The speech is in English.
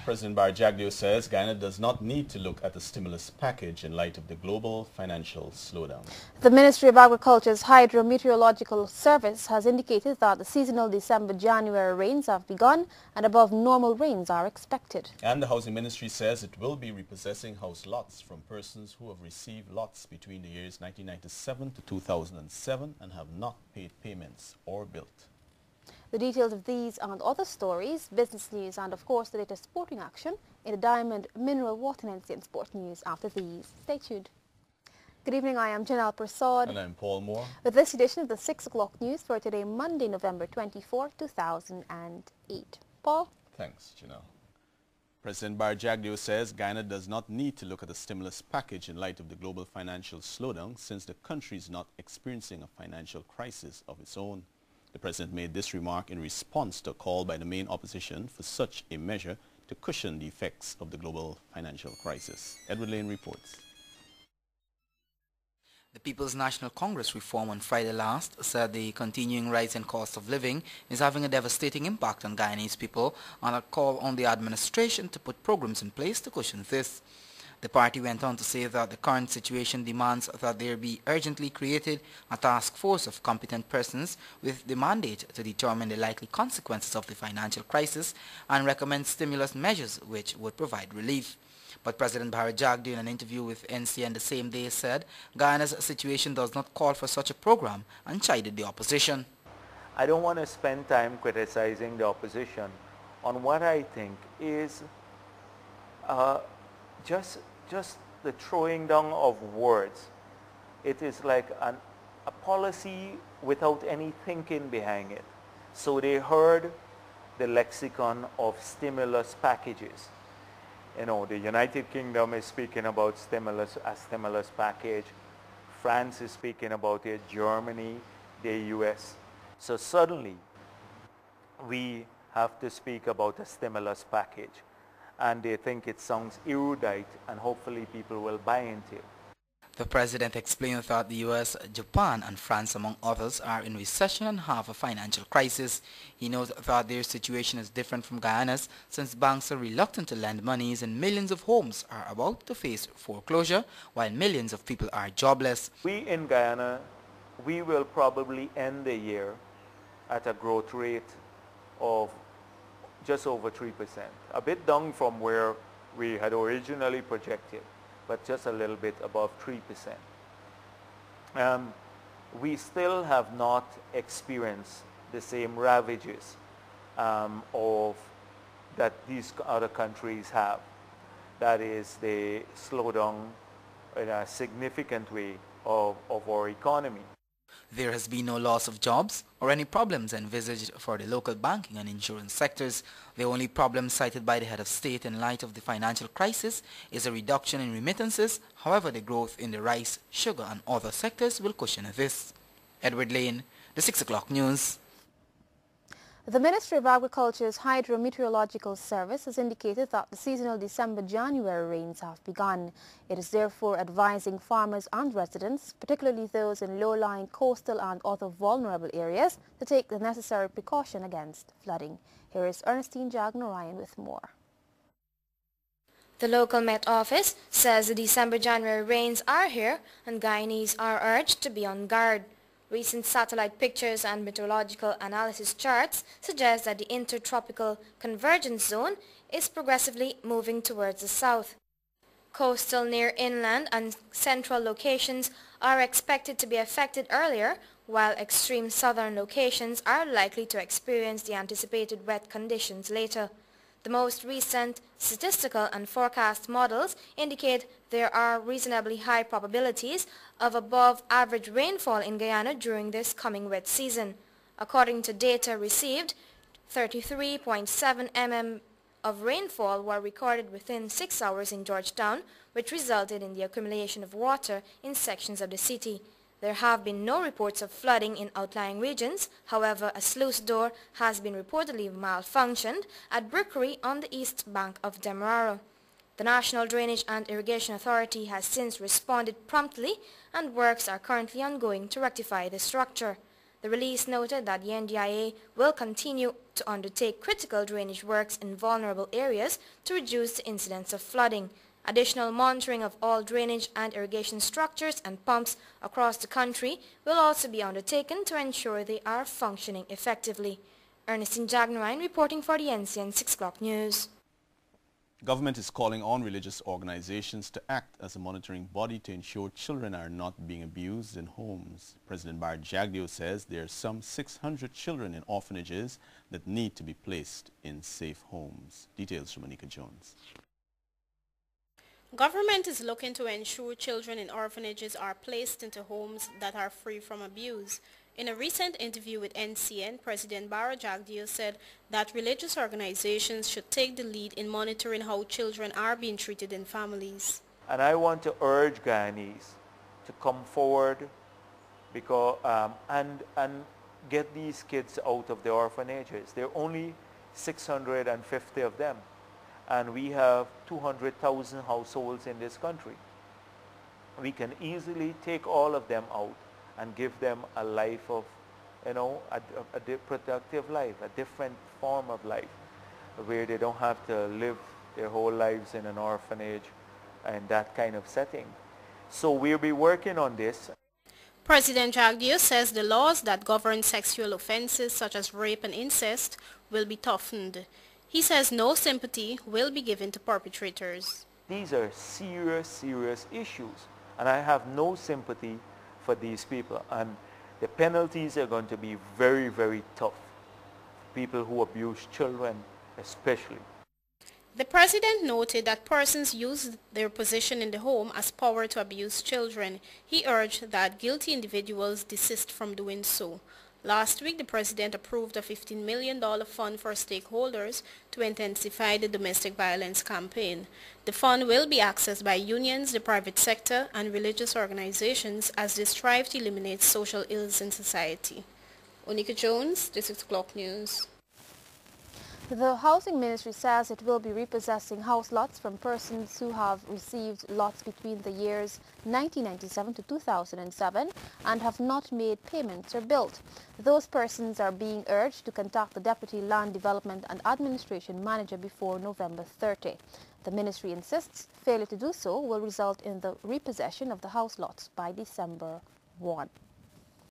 President Barjagdio says Guyana does not need to look at a stimulus package in light of the global financial slowdown. The Ministry of Agriculture's Hydrometeorological Service has indicated that the seasonal December-January rains have begun and above normal rains are expected. And the Housing Ministry says it will be repossessing house lots from persons who have received lots between the years 1997 to 2007 and have not paid payments or built. The details of these and other stories, business news and of course the latest sporting action in the Diamond Mineral Water and NCN Sport News after these. Stay tuned. Good evening, I am Janelle Prasad. And I'm Paul Moore. With this edition of the 6 o'clock news for today, Monday, November 24, 2008. Paul? Thanks, Janelle. President Barjagdio says Guyana does not need to look at a stimulus package in light of the global financial slowdown since the country is not experiencing a financial crisis of its own. The president made this remark in response to a call by the main opposition for such a measure to cushion the effects of the global financial crisis. Edward Lane reports. The People's National Congress reform on Friday last said the continuing rise in cost of living is having a devastating impact on Guyanese people and a call on the administration to put programs in place to cushion this. The party went on to say that the current situation demands that there be urgently created a task force of competent persons with the mandate to determine the likely consequences of the financial crisis and recommend stimulus measures which would provide relief. But President Barjagdio, in an interview with NCN the same day, said Guyana's situation does not call for such a program and chided the opposition. I don't want to spend time criticizing the opposition on what I think is just the throwing down of words. It is like a policy without any thinking behind it. So they heard the lexicon of stimulus packages. You know, the United Kingdom is speaking about a stimulus package. France is speaking about it, Germany, the US. So suddenly we have to speak about a stimulus package. And they think it sounds erudite and hopefully people will buy into it. The president explained that the US, Japan and France among others are in recession and have a financial crisis. He notes that their situation is different from Guyana's since banks are reluctant to lend monies and millions of homes are about to face foreclosure while millions of people are jobless. We in Guyana, we will probably end the year at a growth rate of just over 3%, a bit down from where we had originally projected, but just a little bit above 3%. We still have not experienced the same ravages of that these other countries have. That is, the slowdown in a significant way of our economy. There has been no loss of jobs or any problems envisaged for the local banking and insurance sectors. The only problem cited by the head of state in light of the financial crisis is a reduction in remittances. However, the growth in the rice, sugar and other sectors will cushion this. Edward Lane, the 6 o'clock news. The Ministry of Agriculture's Hydrometeorological Service has indicated that the seasonal December-January rains have begun. It is therefore advising farmers and residents, particularly those in low-lying coastal and other vulnerable areas, to take the necessary precaution against flooding. Here is Ernestine Jagnarayan with more. The local Met Office says the December-January rains are here and Guyanese are urged to be on guard. Recent satellite pictures and meteorological analysis charts suggest that the intertropical convergence zone is progressively moving towards the south. Coastal, near inland and central locations are expected to be affected earlier, while extreme southern locations are likely to experience the anticipated wet conditions later. The most recent statistical and forecast models indicate there are reasonably high probabilities of above average rainfall in Guyana during this coming wet season. According to data received, 33.7 mm of rainfall were recorded within 6 hours in Georgetown, which resulted in the accumulation of water in sections of the city. There have been no reports of flooding in outlying regions. However, a sluice door has been reportedly malfunctioned at Brickery on the east bank of Demerara. The National Drainage and Irrigation Authority has since responded promptly and works are currently ongoing to rectify the structure. The release noted that the NDIA will continue to undertake critical drainage works in vulnerable areas to reduce the incidence of flooding. Additional monitoring of all drainage and irrigation structures and pumps across the country will also be undertaken to ensure they are functioning effectively. Ernestine Jagnuine reporting for the NCN 6 o'clock news. Government is calling on religious organizations to act as a monitoring body to ensure children are not being abused in homes. President Bar Jagdeo says there are some 600 children in orphanages that need to be placed in safe homes. Details from Monica Jones. Government is looking to ensure children in orphanages are placed into homes that are free from abuse. In a recent interview with NCN, President Bara Jagdeo said that religious organizations should take the lead in monitoring how children are being treated in families. And I want to urge Guyanese to come forward because, and get these kids out of the orphanages. There are only 650 of them. And we have 200,000 households in this country. We can easily take all of them out and give them a life of, a productive life, a different form of life, where they don't have to live their whole lives in an orphanage and that kind of setting. So we'll be working on this. President Jagdeo says the laws that govern sexual offenses such as rape and incest will be toughened. He says no sympathy will be given to perpetrators. These are serious, serious issues, and I have no sympathy for these people. And the penalties are going to be very, very tough. People who abuse children especially. The president noted that persons use their position in the home as power to abuse children. He urged that guilty individuals desist from doing so. Last week, the president approved a $15 million fund for stakeholders to intensify the domestic violence campaign. The fund will be accessed by unions, the private sector, and religious organizations as they strive to eliminate social ills in society. Onika Jones, the 6 o'clock news. The Housing Ministry says it will be repossessing house lots from persons who have received lots between the years 1997 to 2007 and have not made payments or built. Those persons are being urged to contact the Deputy Land Development and Administration Manager before November 30. The ministry insists failure to do so will result in the repossession of the house lots by December 1.